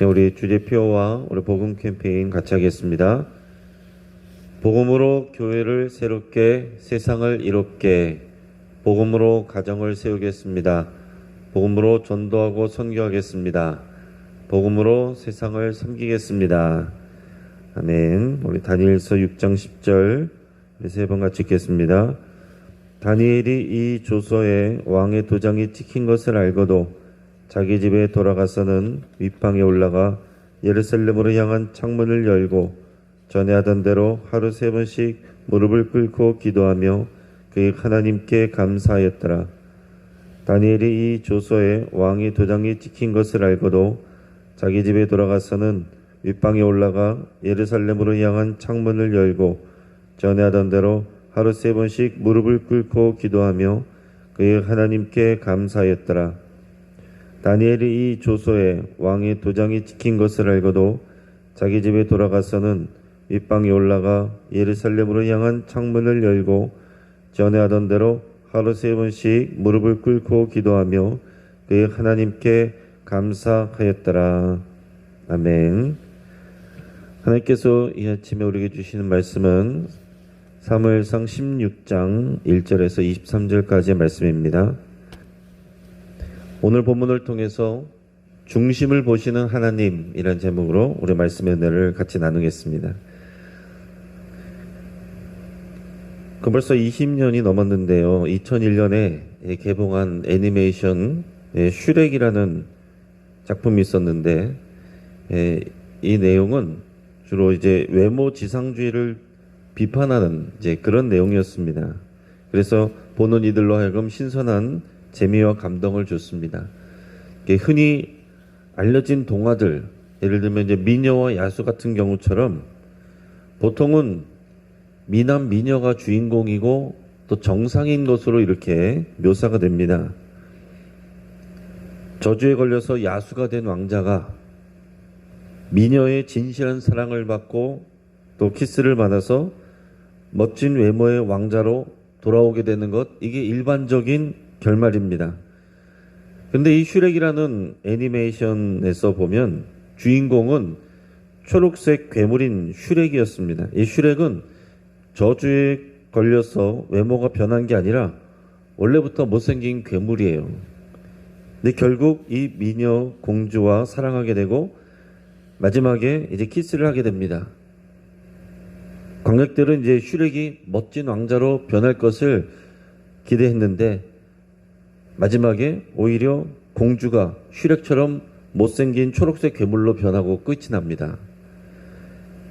우리 주제표와 우리 복음 캠페인 같이 하겠습니다. 복음으로 교회를 새롭게, 세상을 이롭게, 복음으로 가정을 세우겠습니다. 복음으로 전도하고 선교하겠습니다. 복음으로 세상을 섬기겠습니다. 아멘. 우리 다니엘서 6장 10절 세 번 같이 읽겠습니다. 다니엘이 이 조서에 왕의 도장이 찍힌 것을 알고도 자기 집에 돌아가서는 윗방에 올라가 예루살렘으로 향한 창문을 열고 전에 하던 대로 하루 3번씩 무릎을 꿇고 기도하며 그의 하나님께 감사하였더라. 다니엘이 이 조서에 왕의 도장이 찍힌 것을 알고도 자기 집에 돌아가서는 윗방에 올라가 예루살렘으로 향한 창문을 열고 전에 하던 대로 하루 3번씩 무릎을 꿇고 기도하며 그의 하나님께 감사하였더라. 다니엘이 이 조서에 왕의 도장이 찍힌 것을 알고도 자기 집에 돌아가서는 윗방에 올라가 예루살렘으로 향한 창문을 열고 전에 하던 대로 하루 3번씩 무릎을 꿇고 기도하며 그의 하나님께 감사하였더라. 아멘. 하나님께서 이 아침에 우리에게 주시는 말씀은 사무엘상 16장 1절에서 23절까지의 말씀입니다. 오늘 본문을 통해서 중심을 보시는 하나님이라는 제목으로 우리 말씀의 은혜를 같이 나누겠습니다. 벌써 20년이 넘었는데요. 2001년에 개봉한 애니메이션 슈렉이라는 작품이 있었는데 이 내용은 주로 이제 외모 지상주의를 비판하는 그런 내용이었습니다. 그래서 보는 이들로 하여금 신선한 재미와 감동을 줬습니다. 흔히 알려진 동화들, 예를 들면 이제 미녀와 야수 같은 경우처럼 보통은 미남 미녀가 주인공이고 또 정상인 것으로 이렇게 묘사가 됩니다. 저주에 걸려서 야수가 된 왕자가 미녀의 진실한 사랑을 받고 또 키스를 받아서 멋진 외모의 왕자로 돌아오게 되는 것, 이게 일반적인 결말입니다. 근데 이 슈렉이라는 애니메이션에서 보면 주인공은 초록색 괴물인 슈렉이었습니다. 이 슈렉은 저주에 걸려서 외모가 변한 게 아니라 원래부터 못생긴 괴물이에요. 근데 결국 이 미녀 공주와 사랑하게 되고 마지막에 이제 키스를 하게 됩니다. 관객들은 이제 슈렉이 멋진 왕자로 변할 것을 기대했는데 마지막에 오히려 공주가 슈렉처럼 못생긴 초록색 괴물로 변하고 끝이 납니다.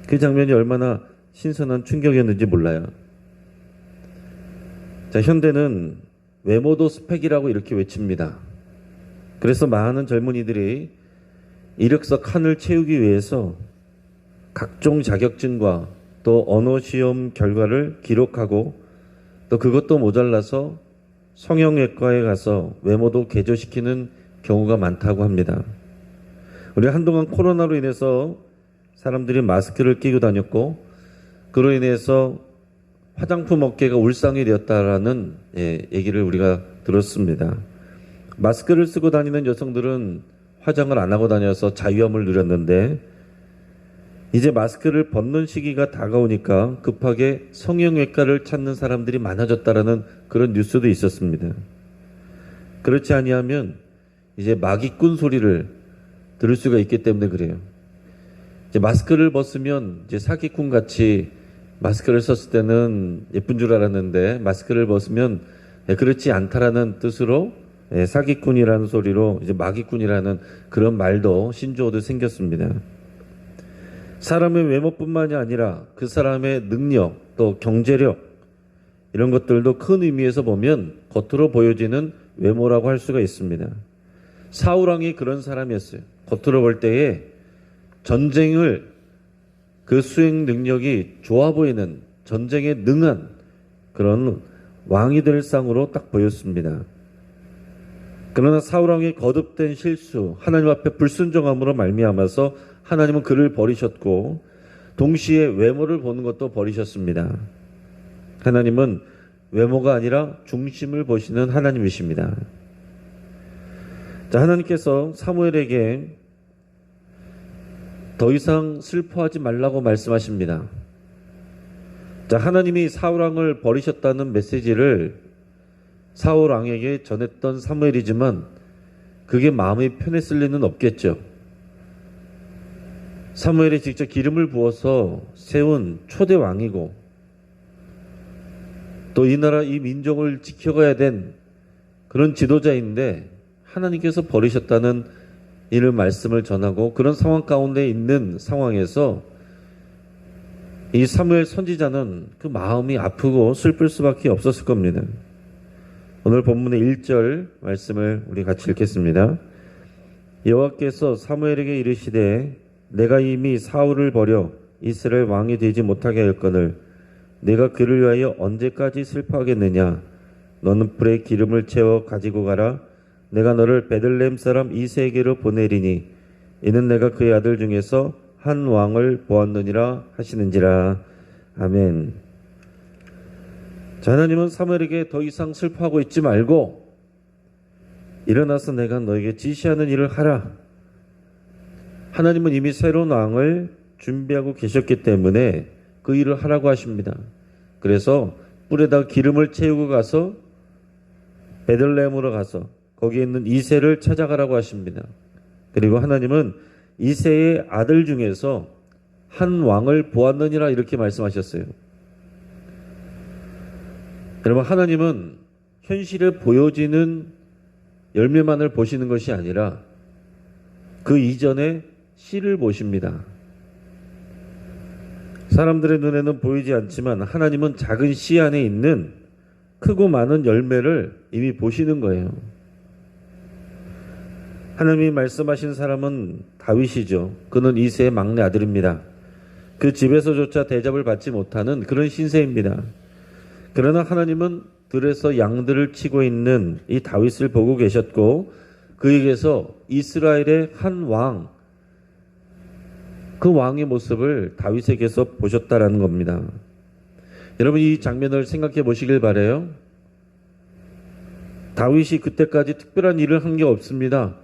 그 장면이 얼마나 신선한 충격이었는지 몰라요. 자, 현대는 외모도 스펙이라고 이렇게 외칩니다. 그래서 많은 젊은이들이 이력서 칸을 채우기 위해서 각종 자격증과 또 언어 시험 결과를 기록하고 또 그것도 모자라서 성형외과에 가서 외모도 개조시키는 경우가 많다고 합니다. 우리 한동안 코로나로 인해서 사람들이 마스크를 끼고 다녔고 그로 인해서 화장품 업계가 울상이 되었다라는 얘기를 우리가 들었습니다. 마스크를 쓰고 다니는 여성들은 화장을 안 하고 다녀서 자유함을 누렸는데 이제 마스크를 벗는 시기가 다가오니까 급하게 성형외과를 찾는 사람들이 많아졌다라는 그런 뉴스도 있었습니다. 그렇지 아니하면 이제 마기꾼 소리를 들을 수가 있기 때문에 그래요. 이제 마스크를 벗으면 이제 사기꾼 같이 마스크를 썼을 때는 예쁜 줄 알았는데 마스크를 벗으면 그렇지 않다라는 뜻으로 사기꾼이라는 소리로 이제 마기꾼이라는 그런 말도 신조어도 생겼습니다. 사람의 외모뿐만이 아니라 그 사람의 능력, 또 경제력 이런 것들도 큰 의미에서 보면 겉으로 보여지는 외모라고 할 수가 있습니다. 사울왕이 그런 사람이었어요. 겉으로 볼 때에 전쟁을 그 수행 능력이 좋아 보이는 전쟁에 능한 그런 왕이 될 상으로 딱 보였습니다. 그러나 사울왕의 거듭된 실수, 하나님 앞에 불순종함으로 말미암아서 하나님은 그를 버리셨고 동시에 외모를 보는 것도 버리셨습니다. 하나님은 외모가 아니라 중심을 보시는 하나님이십니다. 자, 하나님께서 사무엘에게 더 이상 슬퍼하지 말라고 말씀하십니다. 자, 하나님이 사울 왕을 버리셨다는 메시지를 사울 왕에게 전했던 사무엘이지만 그게 마음이 편했을 리는 없겠죠. 사무엘이 직접 기름을 부어서 세운 초대 왕이고 또 이 나라 이 민족을 지켜가야 된 그런 지도자인데 하나님께서 버리셨다는 이를 말씀을 전하고 그런 상황 가운데 있는 상황에서 이 사무엘 선지자는 그 마음이 아프고 슬플 수밖에 없었을 겁니다. 오늘 본문의 1절 말씀을 우리 같이 읽겠습니다. 여호와께서 사무엘에게 이르시되 내가 이미 사울을 버려 이스라엘 왕이 되지 못하게 하였거늘 내가 그를 위하여 언제까지 슬퍼하겠느냐. 너는 불에 기름을 채워 가지고 가라. 내가 너를 베들레헴 사람 이새에게로 보내리니 이는 내가 그의 아들 중에서 한 왕을 보았느니라 하시는지라. 아멘. 자, 하나님은 사무엘에게 더 이상 슬퍼하고 있지 말고 일어나서 내가 너에게 지시하는 일을 하라. 하나님은 이미 새로운 왕을 준비하고 계셨기 때문에 그 일을 하라고 하십니다. 그래서 뿔에다가 기름을 채우고 가서 베들레헴으로 가서 거기에 있는 이새를 찾아가라고 하십니다. 그리고 하나님은 이새의 아들 중에서 한 왕을 보았느니라 이렇게 말씀하셨어요. 여러분, 하나님은 현실에 보여지는 열매만을 보시는 것이 아니라 그 이전에 씨를 보십니다. 사람들의 눈에는 보이지 않지만 하나님은 작은 씨 안에 있는 크고 많은 열매를 이미 보시는 거예요. 하나님이 말씀하신 사람은 다윗이죠. 그는 이새의 막내 아들입니다. 그 집에서조차 대접을 받지 못하는 그런 신세입니다. 그러나 하나님은 들에서 양들을 치고 있는 이 다윗을 보고 계셨고 그에게서 이스라엘의 한 왕, 그 왕의 모습을 다윗에게서 보셨다라는 겁니다. 여러분, 이 장면을 생각해 보시길 바라요. 다윗이 그때까지 특별한 일을 한 게 없습니다.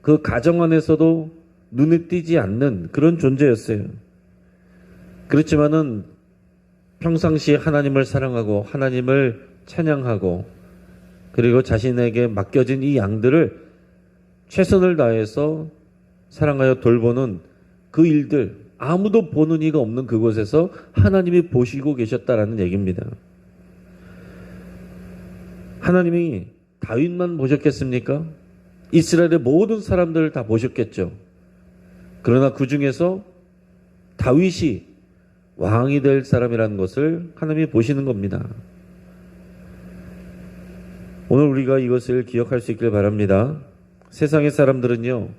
그 가정 안에서도 눈에 띄지 않는 그런 존재였어요. 그렇지만은 평상시에 하나님을 사랑하고 하나님을 찬양하고 그리고 자신에게 맡겨진 이 양들을 최선을 다해서 사랑하여 돌보는 그 일들, 아무도 보는 이가 없는 그곳에서 하나님이 보시고 계셨다라는 얘기입니다. 하나님이 다윗만 보셨겠습니까? 이스라엘의 모든 사람들을 다 보셨겠죠. 그러나 그 중에서 다윗이 왕이 될 사람이라는 것을 하나님이 보시는 겁니다. 오늘 우리가 이것을 기억할 수 있길 바랍니다. 세상의 사람들은요,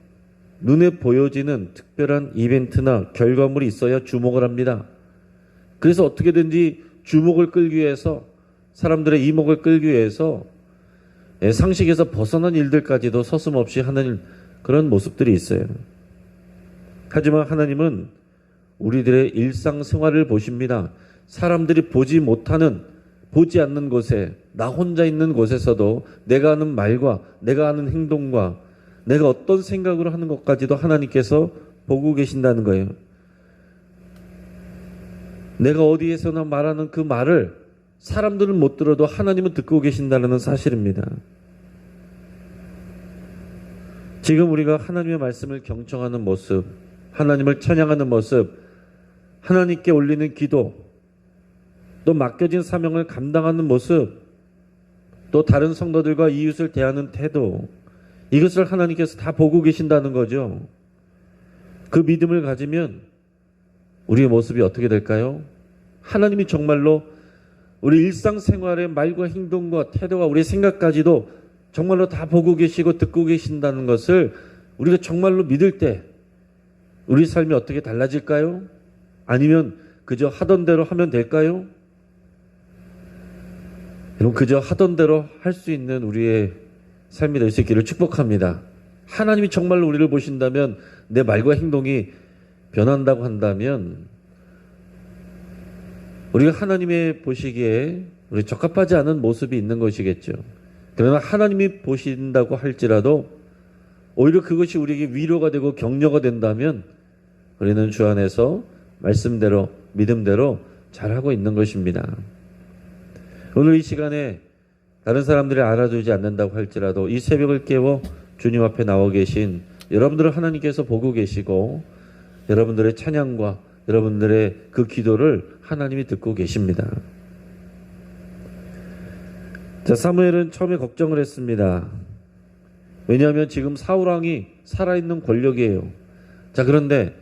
눈에 보여지는 특별한 이벤트나 결과물이 있어야 주목을 합니다. 그래서 어떻게든지 주목을 끌기 위해서, 사람들의 이목을 끌기 위해서 상식에서 벗어난 일들까지도 서슴없이 하는 그런 모습들이 있어요. 하지만 하나님은 우리들의 일상생활을 보십니다. 사람들이 보지 못하는, 보지 않는 곳에, 나 혼자 있는 곳에서도 내가 하는 말과 내가 하는 행동과 내가 어떤 생각으로 하는 것까지도 하나님께서 보고 계신다는 거예요. 내가 어디에서나 말하는 그 말을 사람들은 못 들어도 하나님은 듣고 계신다는 사실입니다. 지금 우리가 하나님의 말씀을 경청하는 모습, 하나님을 찬양하는 모습, 하나님께 올리는 기도, 또 맡겨진 사명을 감당하는 모습, 또 다른 성도들과 이웃을 대하는 태도, 이것을 하나님께서 다 보고 계신다는 거죠. 그 믿음을 가지면 우리의 모습이 어떻게 될까요? 하나님이 정말로 우리 일상생활의 말과 행동과 태도와 우리의 생각까지도 정말로 다 보고 계시고 듣고 계신다는 것을 우리가 정말로 믿을 때 우리 삶이 어떻게 달라질까요? 아니면 그저 하던 대로 하면 될까요? 여러분, 그저 하던 대로 할 수 있는 우리의 삶이 될 수 있기를 축복합니다. 하나님이 정말로 우리를 보신다면, 내 말과 행동이 변한다고 한다면 우리가 하나님의 보시기에 우리 적합하지 않은 모습이 있는 것이겠죠. 그러나 하나님이 보신다고 할지라도 오히려 그것이 우리에게 위로가 되고 격려가 된다면 우리는 주 안에서 말씀대로 믿음대로 잘하고 있는 것입니다. 오늘 이 시간에 다른 사람들이 알아주지 않는다고 할지라도 이 새벽을 깨워 주님 앞에 나와 계신 여러분들을 하나님께서 보고 계시고 여러분들의 찬양과 여러분들의 그 기도를 하나님이 듣고 계십니다. 자, 사무엘은 처음에 걱정을 했습니다. 왜냐하면 지금 사울왕이 살아있는 권력이에요. 자, 그런데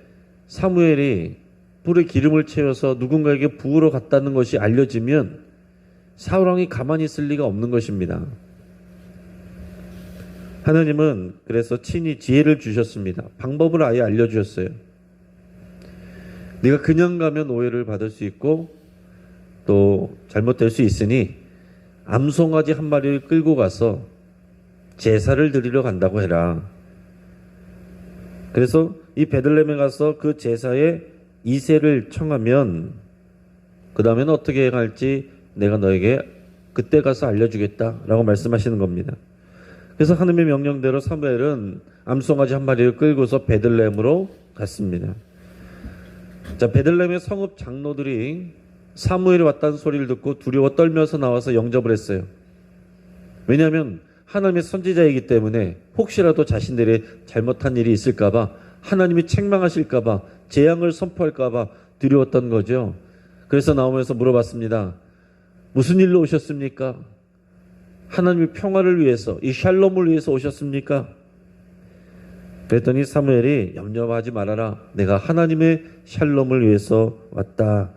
사무엘이 불에 기름을 채워서 누군가에게 부으러 갔다는 것이 알려지면 사울왕이 가만히 있을 리가 없는 것입니다. 하나님은 그래서 친히 지혜를 주셨습니다. 방법을 아예 알려주셨어요. 네가 그냥 가면 오해를 받을 수 있고 또 잘못될 수 있으니 암송아지 한 마리를 끌고 가서 제사를 드리러 간다고 해라. 그래서 이 베들레헴에 가서 그 제사에 이세를 청하면 그 다음에는 어떻게 행할지 내가 너에게 그때 가서 알려주겠다라고 말씀하시는 겁니다. 그래서 하나님의 명령대로 사무엘은 암송아지 한 마리를 끌고서 베들레헴으로 갔습니다. 자, 베들레헴의 성읍 장로들이 사무엘이 왔다는 소리를 듣고 두려워 떨면서 나와서 영접을 했어요. 왜냐하면 하나님의 선지자이기 때문에 혹시라도 자신들의 잘못한 일이 있을까봐, 하나님이 책망하실까봐, 재앙을 선포할까봐 두려웠던 거죠. 그래서 나오면서 물어봤습니다. 무슨 일로 오셨습니까? 하나님의 평화를 위해서, 이 샬롬을 위해서 오셨습니까? 그랬더니 사무엘이 염려하지 말아라. 내가 하나님의 샬롬을 위해서 왔다.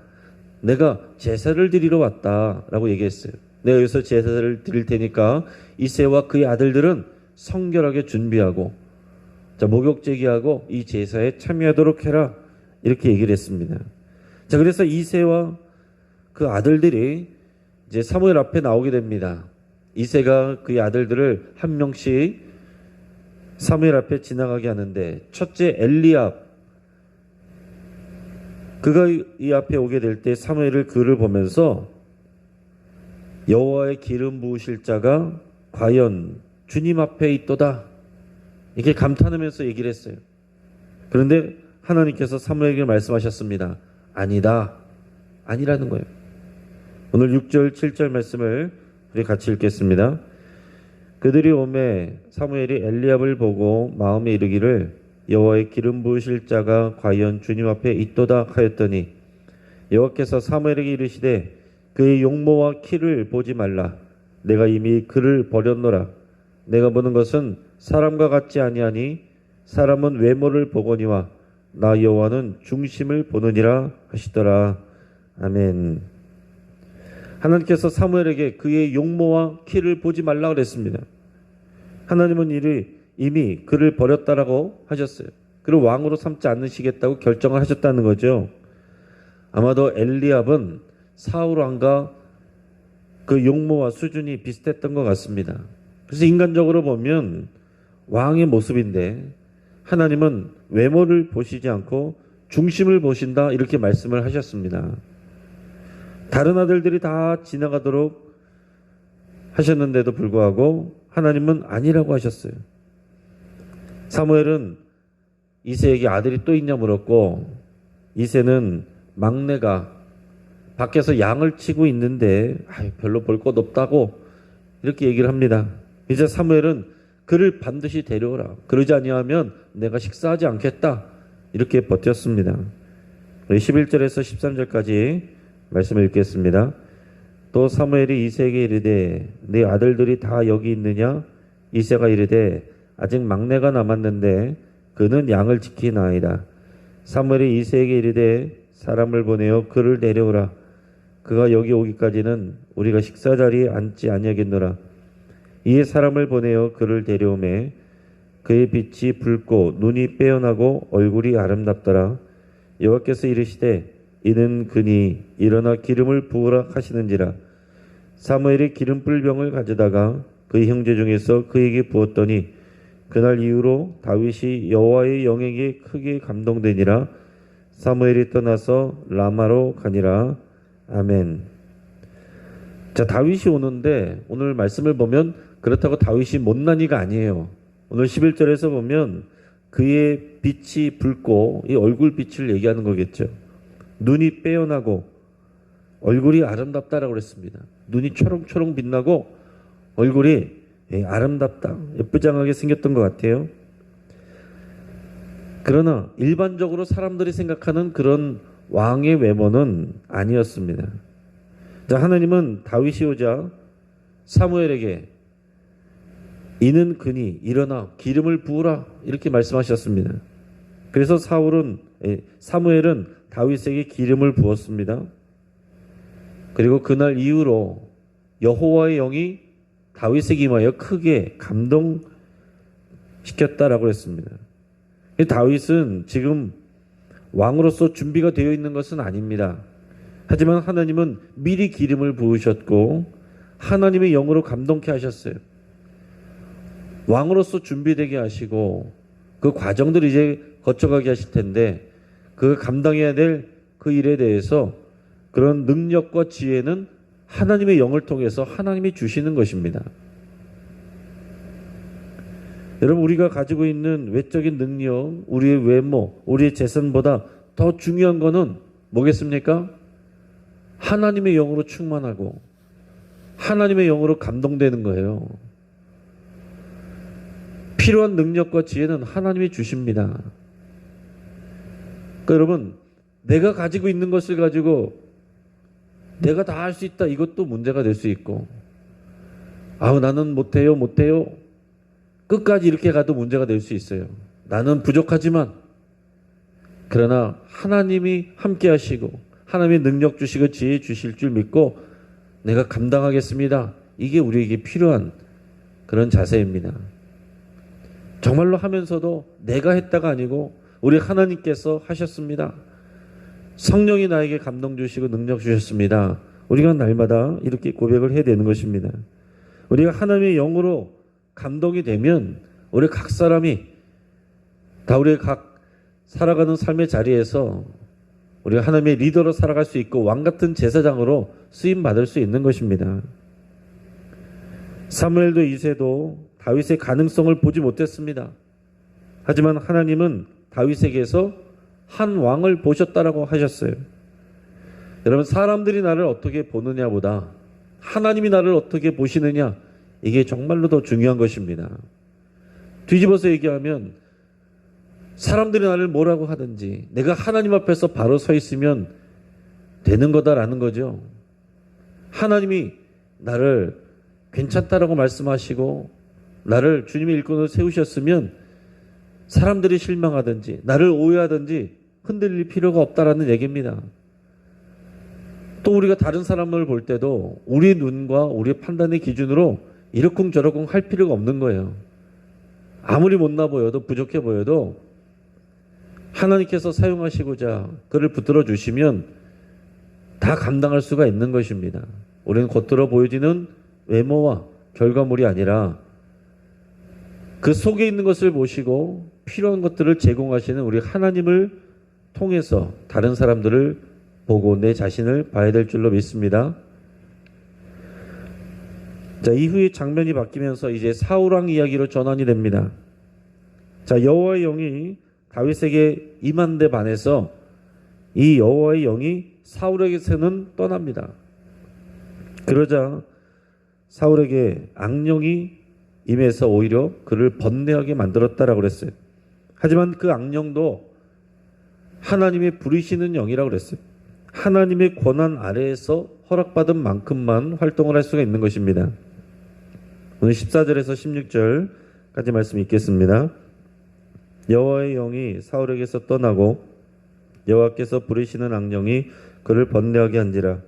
내가 제사를 드리러 왔다. 라고 얘기했어요. 내가 여기서 제사를 드릴 테니까 이새와 그의 아들들은 성결하게 준비하고 목욕 제기하고 이 제사에 참여하도록 해라. 이렇게 얘기를 했습니다. 자, 그래서 이새와 그 아들들이 이제 사무엘 앞에 나오게 됩니다. 이새가 그의 아들들을 한 명씩 사무엘 앞에 지나가게 하는데 첫째 엘리압, 그가 이 앞에 오게 될 때 사무엘을 그를 보면서 여호와의 기름 부으실 자가 과연 주님 앞에 있도다. 이렇게 감탄하면서 얘기를 했어요. 그런데 하나님께서 사무엘에게 말씀하셨습니다. 아니다. 아니라는 거예요. 오늘 6절 7절 말씀을 우리 같이 읽겠습니다. 그들이 오매 사무엘이 엘리압을 보고 마음에 이르기를 여호와의 기름 부으실 자가 과연 주님 앞에 있도다 하였더니 여호와께서 사무엘에게 이르시되 그의 용모와 키를 보지 말라. 내가 이미 그를 버렸노라. 내가 보는 것은 사람과 같지 아니하니 사람은 외모를 보거니와 나 여호와는 중심을 보느니라 하시더라. 아멘. 하나님께서 사무엘에게 그의 용모와 키를 보지 말라 그랬습니다. 하나님은 이미 그를 버렸다라고 하셨어요. 그를 왕으로 삼지 않으시겠다고 결정을 하셨다는 거죠. 아마도 엘리압은 사울 왕과 그 용모와 수준이 비슷했던 것 같습니다. 그래서 인간적으로 보면 왕의 모습인데 하나님은 외모를 보시지 않고 중심을 보신다 이렇게 말씀을 하셨습니다. 다른 아들들이 다 지나가도록 하셨는데도 불구하고 하나님은 아니라고 하셨어요. 사무엘은 이새에게 아들이 또 있냐 물었고 이새는 막내가 밖에서 양을 치고 있는데 별로 볼 것 없다고 이렇게 얘기를 합니다. 이제 사무엘은 그를 반드시 데려오라. 그러지 아니하면 내가 식사하지 않겠다. 이렇게 버텼습니다. 11절에서 13절까지 말씀을 읽겠습니다. 또 사무엘이 이새에게 이르되 네 아들들이 다 여기 있느냐? 이새가 이르되 아직 막내가 남았는데 그는 양을 지키나이다. 사무엘이 이새에게 이르되 사람을 보내어 그를 데려오라. 그가 여기 오기까지는 우리가 식사 자리에 앉지 아니하겠노라. 이에 사람을 보내어 그를 데려오매 그의 빛이 붉고 눈이 빼어나고 얼굴이 아름답더라. 여호와께서 이르시되 이는 그니 일어나 기름을 부으라 하시는지라. 사무엘이 기름불 병을 가져다가 그의 형제 중에서 그에게 부었더니 그날 이후로 다윗이 여호와의 영에게 크게 감동되니라. 사무엘이 떠나서 라마로 가니라. 아멘. 자, 다윗이 오는데 오늘 말씀을 보면 그렇다고 다윗이 못난이가 아니에요. 오늘 11절에서 보면 그의 빛이 붉고 이 얼굴빛을 얘기하는 거겠죠. 눈이 빼어나고 얼굴이 아름답다라고 그랬습니다. 눈이 초롱초롱 빛나고 얼굴이 아름답다, 예쁘장하게 생겼던 것 같아요. 그러나 일반적으로 사람들이 생각하는 그런 왕의 외모는 아니었습니다. 자, 하나님은 다윗이 오자 사무엘에게 이는 그니 일어나 기름을 부으라 이렇게 말씀하셨습니다. 그래서 사무엘은 다윗에게 기름을 부었습니다. 그리고 그날 이후로 여호와의 영이 다윗에게 임하여 크게 감동시켰다라고 했습니다. 다윗은 지금 왕으로서 준비가 되어 있는 것은 아닙니다. 하지만 하나님은 미리 기름을 부으셨고 하나님의 영으로 감동케 하셨어요. 왕으로서 준비되게 하시고 그 과정들을 이제 거쳐가게 하실 텐데 그 감당해야 될 그 일에 대해서 그런 능력과 지혜는 하나님의 영을 통해서 하나님이 주시는 것입니다. 여러분, 우리가 가지고 있는 외적인 능력, 우리의 외모, 우리의 재산보다 더 중요한 것은 뭐겠습니까? 하나님의 영으로 충만하고 하나님의 영으로 감동되는 거예요. 필요한 능력과 지혜는 하나님이 주십니다. 그러니까 여러분, 내가 가지고 있는 것을 가지고 내가 다 할 수 있다, 이것도 문제가 될 수 있고, 나는 못해요 끝까지 이렇게 가도 문제가 될 수 있어요. 나는 부족하지만 그러나 하나님이 함께 하시고 하나님의 능력 주시고 지혜 주실 줄 믿고 내가 감당하겠습니다. 이게 우리에게 필요한 그런 자세입니다. 정말로 하면서도 내가 했다가 아니고 우리 하나님께서 하셨습니다. 성령이 나에게 감동 주시고 능력 주셨습니다. 우리가 날마다 이렇게 고백을 해야 되는 것입니다. 우리가 하나님의 영으로 감동이 되면 우리 각 사람이 다 우리 각 살아가는 삶의 자리에서 우리가 하나님의 리더로 살아갈 수 있고 왕 같은 제사장으로 쓰임 받을 수 있는 것입니다. 사무엘도 이새도 다윗의 가능성을 보지 못했습니다. 하지만 하나님은 다윗에게서 한 왕을 보셨다라고 하셨어요. 여러분, 사람들이 나를 어떻게 보느냐보다 하나님이 나를 어떻게 보시느냐, 이게 정말로 더 중요한 것입니다. 뒤집어서 얘기하면 사람들이 나를 뭐라고 하든지 내가 하나님 앞에서 바로 서 있으면 되는 거다라는 거죠. 하나님이 나를 괜찮다라고 말씀하시고 나를 주님의 일꾼으로 세우셨으면 사람들이 실망하든지 나를 오해하든지 흔들릴 필요가 없다라는 얘기입니다. 또 우리가 다른 사람을 볼 때도 우리 눈과 우리의 판단의 기준으로 이러쿵저러쿵 할 필요가 없는 거예요. 아무리 못나 보여도 부족해 보여도 하나님께서 사용하시고자 그를 붙들어 주시면 다 감당할 수가 있는 것입니다. 우리는 겉으로 보여지는 외모와 결과물이 아니라 그 속에 있는 것을 보시고 필요한 것들을 제공하시는 우리 하나님을 통해서 다른 사람들을 보고 내 자신을 봐야 될 줄로 믿습니다. 자, 이후에 장면이 바뀌면서 이제 사울왕 이야기로 전환이 됩니다. 자, 여호와의 영이 다윗에게 임한 데 반해서 이 여호와의 영이 사울에게서는 떠납니다. 그러자 사울에게 악령이 임해서 오히려 그를 번뇌하게 만들었다라고 그랬어요. 하지만 그 악령도 하나님의 부리시는 영이라고 그랬어요. 하나님의 권한 아래에서 허락받은 만큼만 활동을 할 수가 있는 것입니다. 오늘 14절에서 16절까지 말씀 읽겠습니다. 여호와의 영이 사울에게서 떠나고 여호와께서 부리시는 악령이 그를 번뇌하게 한지라.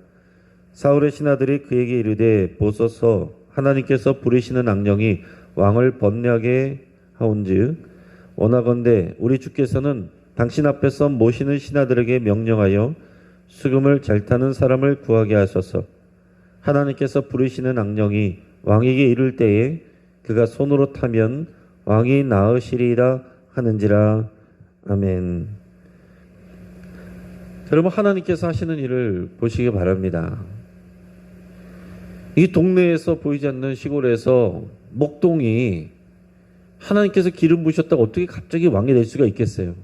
사울의 신하들이 그에게 이르되 보소서 하나님께서 부리시는 악령이 왕을 번뇌하게 하온즉 원하건대 우리 주께서는 당신 앞에서 모시는 신하들에게 명령하여 수금을 잘 타는 사람을 구하게 하소서. 하나님께서 부르시는 악령이 왕에게 이를 때에 그가 손으로 타면 왕이 나으시리라 하는지라. 아멘. 여러분, 하나님께서 하시는 일을 보시기 바랍니다. 이 동네에서 보이지 않는 시골에서 목동이 하나님께서 기름 부으셨다고 어떻게 갑자기 왕이 될 수가 있겠어요?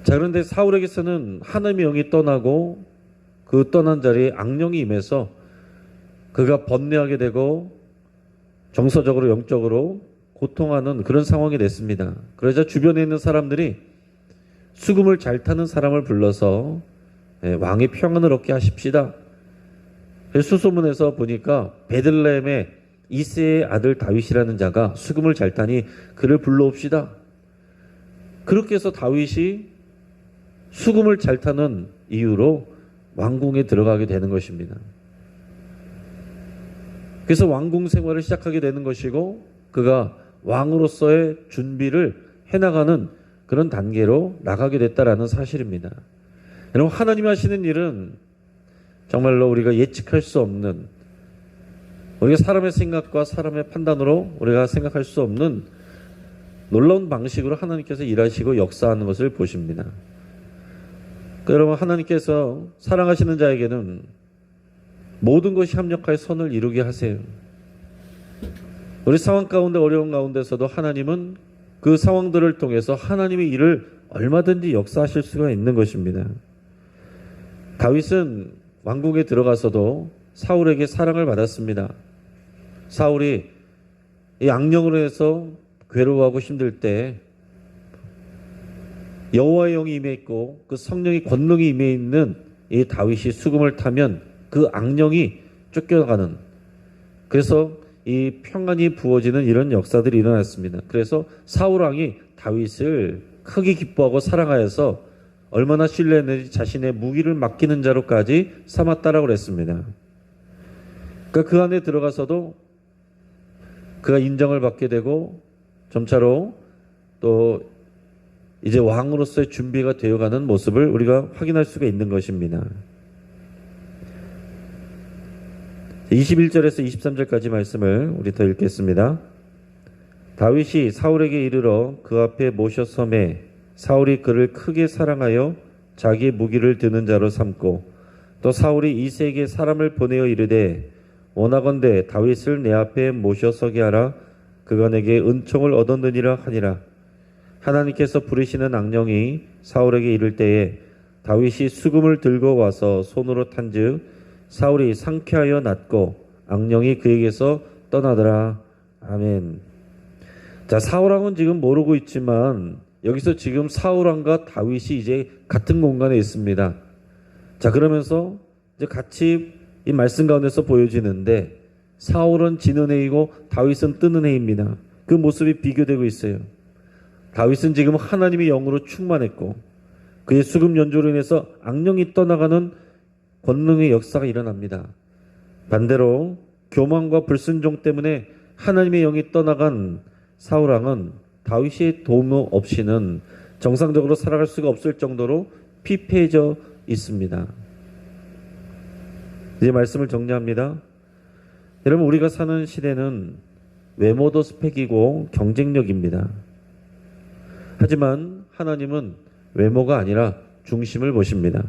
자, 그런데 사울에게서는 하나님의 영이 떠나고 그 떠난 자리에 악령이 임해서 그가 번뇌하게 되고 정서적으로 영적으로 고통하는 그런 상황이 됐습니다. 그러자 주변에 있는 사람들이 수금을 잘 타는 사람을 불러서 왕의 평안을 얻게 하십시다. 수소문에서 보니까 베들레헴의 이새의 아들 다윗이라는 자가 수금을 잘 타니 그를 불러옵시다. 그렇게 해서 다윗이 수금을 잘 타는 이유로 왕궁에 들어가게 되는 것입니다. 그래서 왕궁 생활을 시작하게 되는 것이고 그가 왕으로서의 준비를 해나가는 그런 단계로 나가게 됐다라는 사실입니다. 여러분, 하나님이 하시는 일은 정말로 우리가 예측할 수 없는, 우리가 사람의 생각과 사람의 판단으로 우리가 생각할 수 없는 놀라운 방식으로 하나님께서 일하시고 역사하는 것을 보십니다. 여러분, 하나님께서 사랑하시는 자에게는 모든 것이 합력하여 선을 이루게 하세요. 우리 상황 가운데, 어려운 가운데서도 하나님은 그 상황들을 통해서 하나님의 일을 얼마든지 역사하실 수가 있는 것입니다. 다윗은 왕궁에 들어가서도 사울에게 사랑을 받았습니다. 사울이 이 악령으로 해서 괴로워하고 힘들 때 여호와의 영이 임해 있고 그 성령의 권능이 임해 있는 이 다윗이 수금을 타면 그 악령이 쫓겨가는, 그래서 이 평안이 부어지는 이런 역사들이 일어났습니다. 그래서 사울 왕이 다윗을 크게 기뻐하고 사랑하여서 얼마나 신뢰했는지 자신의 무기를 맡기는 자로까지 삼았다라고 그랬습니다. 그러니까 그 안에 들어가서도 그가 인정을 받게 되고 점차로 또 이제 왕으로서의 준비가 되어가는 모습을 우리가 확인할 수가 있는 것입니다. 21절에서 23절까지 말씀을 우리 더 읽겠습니다. 다윗이 사울에게 이르러 그 앞에 모셔 섬에 사울이 그를 크게 사랑하여 자기의 무기를 드는 자로 삼고 또 사울이 이새에게 사람을 보내어 이르되 원하건대 다윗을 내 앞에 모셔 서게 하라. 그가 내게 은총을 얻었느니라 하니라. 하나님께서 부르시는 악령이 사울에게 이를 때에 다윗이 수금을 들고 와서 손으로 탄즉 사울이 상쾌하여 낫고 악령이 그에게서 떠나더라. 아멘. 자, 사울왕은 지금 모르고 있지만 여기서 지금 사울왕과 다윗이 이제 같은 공간에 있습니다. 자, 그러면서 이제 같이 이 말씀 가운데서 보여지는데 사울은 지는 해이고 다윗은 뜨는 해입니다. 그 모습이 비교되고 있어요. 다윗은 지금 하나님의 영으로 충만했고 그의 수금 연주로 인해서 악령이 떠나가는 권능의 역사가 일어납니다. 반대로 교만과 불순종 때문에 하나님의 영이 떠나간 사울왕은 다윗의 도움 없이는 정상적으로 살아갈 수가 없을 정도로 피폐해져 있습니다. 이제 말씀을 정리합니다. 여러분, 우리가 사는 시대는 외모도 스펙이고 경쟁력입니다. 하지만 하나님은 외모가 아니라 중심을 보십니다.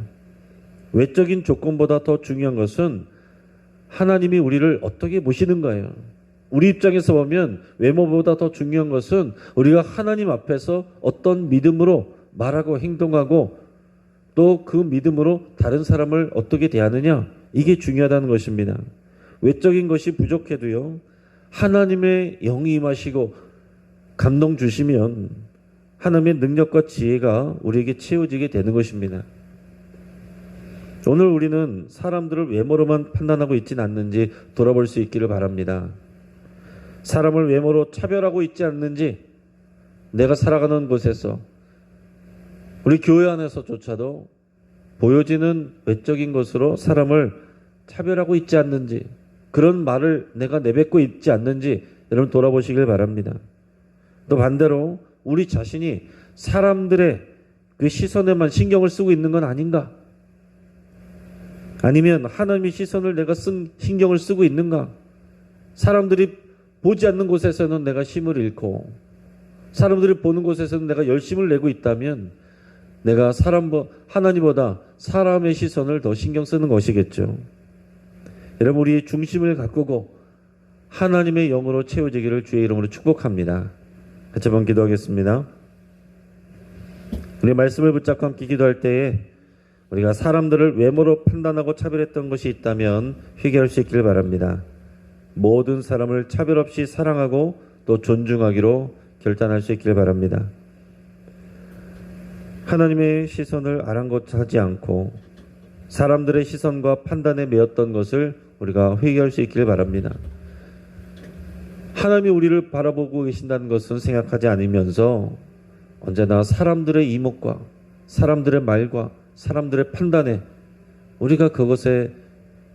외적인 조건보다 더 중요한 것은 하나님이 우리를 어떻게 보시는가예요. 우리 입장에서 보면 외모보다 더 중요한 것은 우리가 하나님 앞에서 어떤 믿음으로 말하고 행동하고 또 그 믿음으로 다른 사람을 어떻게 대하느냐, 이게 중요하다는 것입니다. 외적인 것이 부족해도요, 하나님의 영이 임하시고 감동 주시면 하나님의 능력과 지혜가 우리에게 채워지게 되는 것입니다. 오늘 우리는 사람들을 외모로만 판단하고 있지는 않는지 돌아볼 수 있기를 바랍니다. 사람을 외모로 차별하고 있지 않는지, 내가 살아가는 곳에서 우리 교회 안에서조차도 보여지는 외적인 것으로 사람을 차별하고 있지 않는지, 그런 말을 내가 내뱉고 있지 않는지 여러분 돌아보시길 바랍니다. 또 반대로 우리 자신이 사람들의 그 시선에만 신경을 쓰고 있는 건 아닌가? 아니면 하나님의 시선을 내가 신경을 쓰고 있는가? 사람들이 보지 않는 곳에서는 내가 힘을 잃고 사람들이 보는 곳에서는 내가 열심을 내고 있다면 내가 하나님보다 사람의 시선을 더 신경 쓰는 것이겠죠. 여러분, 우리의 중심을 가꾸고 하나님의 영으로 채워지기를 주의 이름으로 축복합니다. 같이 한번 기도하겠습니다. 우리 말씀을 붙잡고 함께 기도할 때에 우리가 사람들을 외모로 판단하고 차별했던 것이 있다면 회개할 수 있기를 바랍니다. 모든 사람을 차별 없이 사랑하고 또 존중하기로 결단할 수 있기를 바랍니다. 하나님의 시선을 아랑곳하지 않고 사람들의 시선과 판단에 매였던 것을 우리가 회개할 수 있기를 바랍니다. 하나님이 우리를 바라보고 계신다는 것은 생각하지 않으면서 언제나 사람들의 이목과 사람들의 말과 사람들의 판단에 우리가 그것에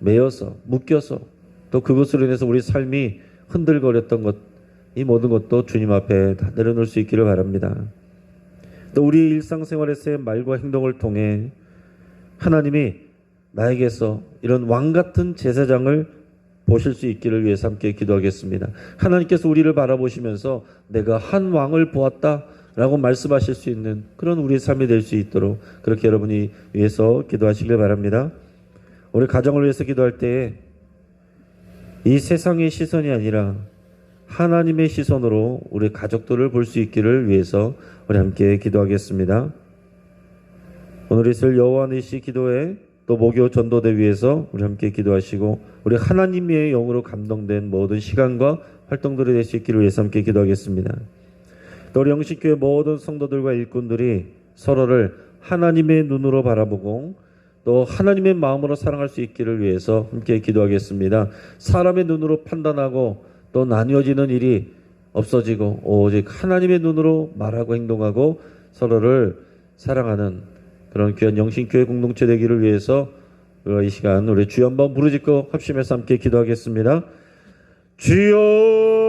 매여서 묶여서 또 그것으로 인해서 우리 삶이 흔들거렸던 것, 이 모든 것도 주님 앞에 다 내려놓을 수 있기를 바랍니다. 또 우리 일상생활에서의 말과 행동을 통해 하나님이 나에게서 이런 왕같은 제사장을 보실 수 있기를 위해서 함께 기도하겠습니다. 하나님께서 우리를 바라보시면서 내가 한 왕을 보았다 라고 말씀하실 수 있는 그런 우리의 삶이 될 수 있도록 그렇게 여러분이 위해서 기도하시길 바랍니다. 우리 가정을 위해서 기도할 때에 이 세상의 시선이 아니라 하나님의 시선으로 우리 가족들을 볼 수 있기를 위해서 우리 함께 기도하겠습니다. 오늘 있을 여호와 니시 기도회 또 목요 전도대 위해서 우리 함께 기도하시고 우리 하나님의 영으로 감동된 모든 시간과 활동들이 될 수 있기를 위해서 함께 기도하겠습니다. 또 우리 영신교회 모든 성도들과 일꾼들이 서로를 하나님의 눈으로 바라보고 또 하나님의 마음으로 사랑할 수 있기를 위해서 함께 기도하겠습니다. 사람의 눈으로 판단하고 또 나뉘어지는 일이 없어지고 오직 하나님의 눈으로 말하고 행동하고 서로를 사랑하는 그런 귀한 영신교회 공동체 되기를 위해서 이 시간 우리 주여 한번 부르짖고 합심해서 함께 기도하겠습니다. 주여